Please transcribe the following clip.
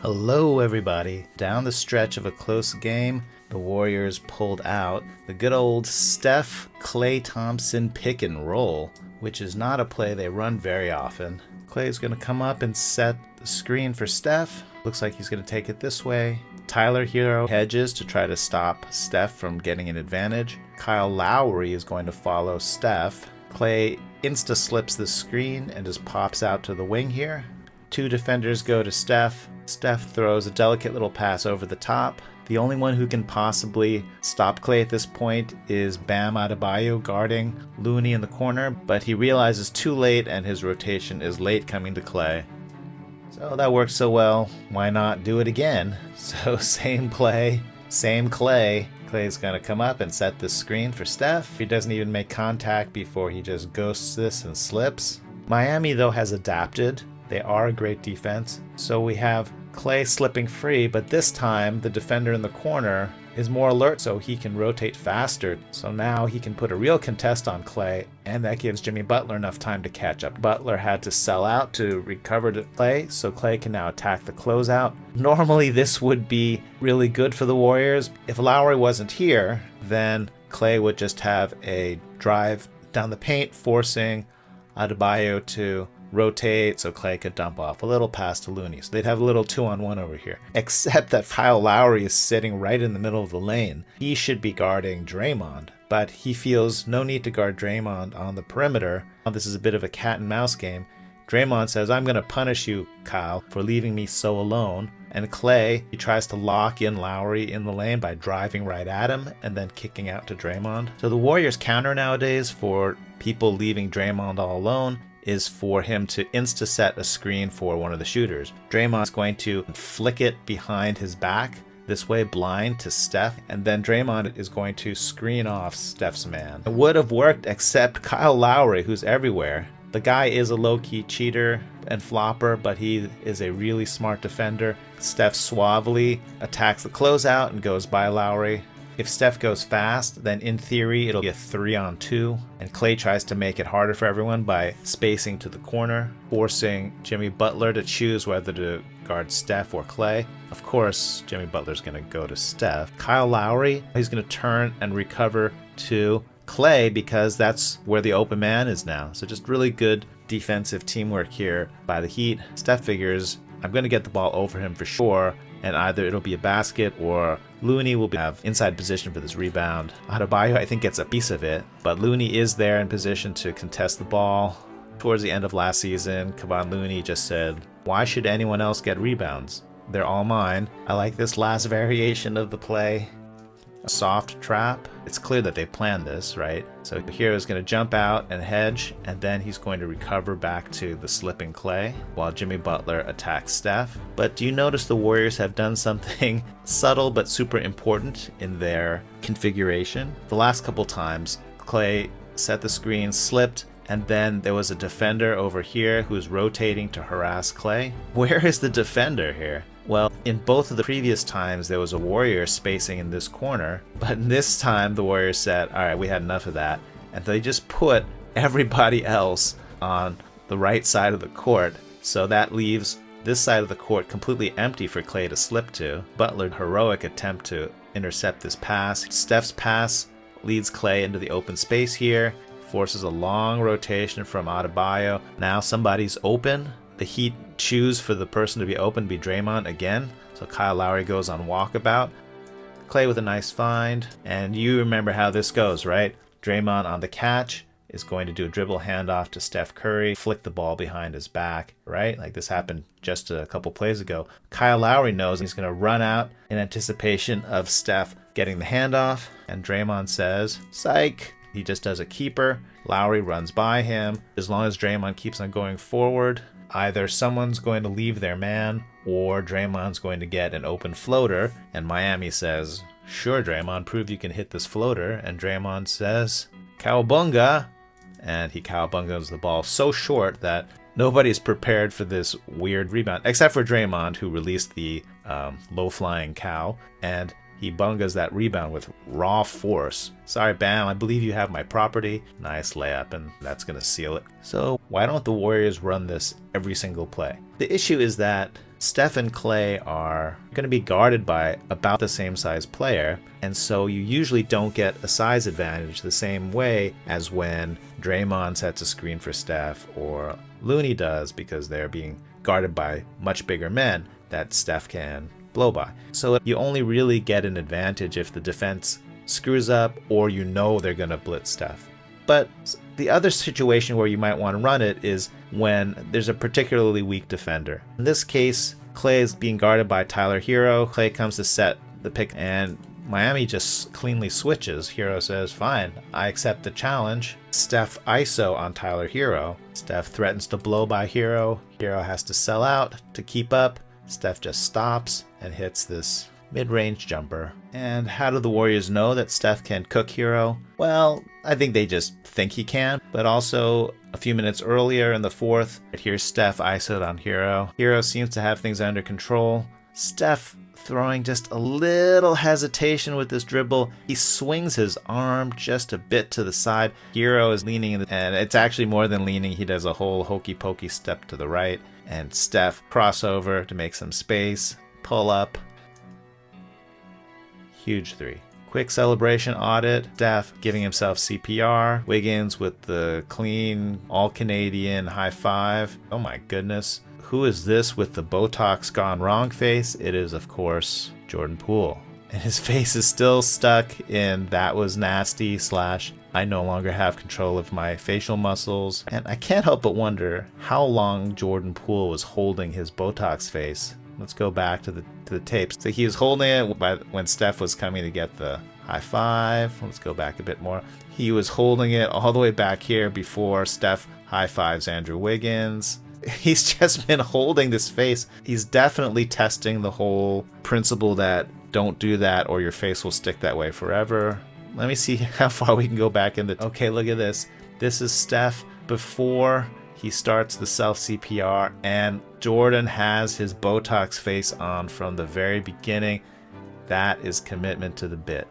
Hello everybody. Down the stretch of a close game, the Warriors pulled out the good old Steph-Klay Thompson pick and roll, which is not a play they run very often. Klay is going to come up and set the screen for Steph. Looks like he's going to take it this way. Tyler Herro hedges to try to stop Steph from getting an advantage. Kyle Lowry is going to follow Steph. Klay insta-slips the screen and just pops out to the wing here. Two defenders go to Steph. Steph throws a delicate little pass over the top. The only one who can possibly stop Klay at this point is Bam Adebayo guarding Looney in the corner, but he realizes too late and his rotation is late coming to Klay. So that worked so well, why not do it again? So same play, same Klay. Klay's going to come up and set the screen for Steph. He doesn't even make contact before he just ghosts this and slips. Miami, though, has adapted. They are a great defense. So we have Klay slipping free, but this time the defender in the corner is more alert so he can rotate faster. So now he can put a real contest on Klay, and that gives Jimmy Butler enough time to catch up. Butler had to sell out to recover to Klay, so Klay can now attack the closeout. Normally this would be really good for the Warriors. If Lowry wasn't here, then Klay would just have a drive down the paint, forcing Adebayo to rotate so Klay could dump off a little pass to Looney. So they'd have a little 2-on-1 over here. Except that Kyle Lowry is sitting right in the middle of the lane. He should be guarding Draymond, but he feels no need to guard Draymond on the perimeter. This is a bit of a cat and mouse game. Draymond says, "I'm going to punish you, Kyle, for leaving me so alone." And Klay, he tries to lock in Lowry in the lane by driving right at him and then kicking out to Draymond. So the Warriors' counter nowadays for people leaving Draymond all alone is for him to insta-set a screen for one of the shooters. Draymond's going to flick it behind his back, this way blind to Steph, and then Draymond is going to screen off Steph's man. It would have worked except Kyle Lowry, who's everywhere. The guy is a low-key cheater and flopper, but he is a really smart defender. Steph suavely attacks the closeout and goes by Lowry. If Steph goes fast, then in theory it'll be a 3-on-2, and Klay tries to make it harder for everyone by spacing to the corner, forcing Jimmy Butler to choose whether to guard Steph or Klay. Of course, Jimmy Butler's going to go to Steph. Kyle Lowry, he's going to turn and recover to Klay because that's where the open man is now. So just really good defensive teamwork here by the Heat. Steph figures, I'm going to get the ball over him for sure, and either it'll be a basket or Looney will have inside position for this rebound. Adebayo, I think, gets a piece of it, but Looney is there in position to contest the ball. Towards the end of last season, Kevon Looney just said, "Why should anyone else get rebounds? They're all mine." I like this last variation of the play. A soft trap. It's clear that they planned this, right? So Herro is going to jump out and hedge, and then he's going to recover back to the slipping Klay while Jimmy Butler attacks Steph. But do you notice the Warriors have done something subtle but super important in their configuration? The last couple times, Klay set the screen, slipped, and then there was a defender over here who's rotating to harass Klay. Where is the defender here? Well, in both of the previous times, there was a Warrior spacing in this corner, but this time the Warriors said, all right, we had enough of that, and they just put everybody else on the right side of the court, so that leaves this side of the court completely empty for Klay to slip to. Butler's heroic attempt to intercept this pass. Steph's pass leads Klay into the open space here, forces a long rotation from Adebayo. Now somebody's open. The Heat choose for the person to be open to be Draymond again. So Kyle Lowry goes on walkabout. Klay with a nice find. And you remember how this goes, right? Draymond on the catch is going to do a dribble handoff to Steph Curry, flick the ball behind his back, right? Like this happened just a couple plays ago. Kyle Lowry knows he's going to run out in anticipation of Steph getting the handoff. And Draymond says, psych. He just does a keeper. Lowry runs by him. As long as Draymond keeps on going forward, either someone's going to leave their man or Draymond's going to get an open floater. And Miami says, sure, Draymond, prove you can hit this floater. And Draymond says, cowabunga. And he cowabungas the ball so short that nobody's prepared for this weird rebound, except for Draymond, who released the low-flying cow. And He bungas that rebound with raw force. Sorry, Bam, I believe you have my property. Nice layup, and that's going to seal it. So why don't the Warriors run this every single play? The issue is that Steph and Klay are going to be guarded by about the same size player, and so you usually don't get a size advantage the same way as when Draymond sets a screen for Steph or Looney does, because they're being guarded by much bigger men that Steph can blow by. So you only really get an advantage if the defense screws up or you know they're going to blitz Steph. But the other situation where you might want to run it is when there's a particularly weak defender. In this case, Klay is being guarded by Tyler Herro. Klay comes to set the pick and Miami just cleanly switches. Herro says, fine, I accept the challenge. Steph ISO on Tyler Herro. Steph threatens to blow by Herro. Herro has to sell out to keep up. Steph just stops and hits this mid-range jumper. And how do the Warriors know that Steph can cook Herro? Well, I think they just think he can, but also a few minutes earlier in the fourth, here's Steph ISO'd on Herro. Herro seems to have things under control. Steph throwing just a little hesitation with this dribble. He swings his arm just a bit to the side. Herro is leaning, and it's actually more than leaning. He does a whole hokey pokey step to the right. And Steph crossover to make some space. Pull up. Huge three. Quick celebration audit. Steph giving himself CPR. Wiggins with the clean, all-Canadian high five. Oh my goodness. Who is this with the Botox gone wrong face? It is, of course, Jordan Poole. And his face is still stuck in that was nasty / I no longer have control of my facial muscles. And I can't help but wonder how long Jordan Poole was holding his Botox face. Let's go back to the tapes. So he was holding it when Steph was coming to get the high five. Let's go back a bit more. He was holding it all the way back here before Steph high fives Andrew Wiggins. He's just been holding this face. He's definitely testing the whole principle that don't do that or your face will stick that way forever. Let me see how far we can go back in the... Okay, look at this. This is Steph before he starts the self-CPR, and Jordan has his Botox face on from the very beginning. That is commitment to the bit.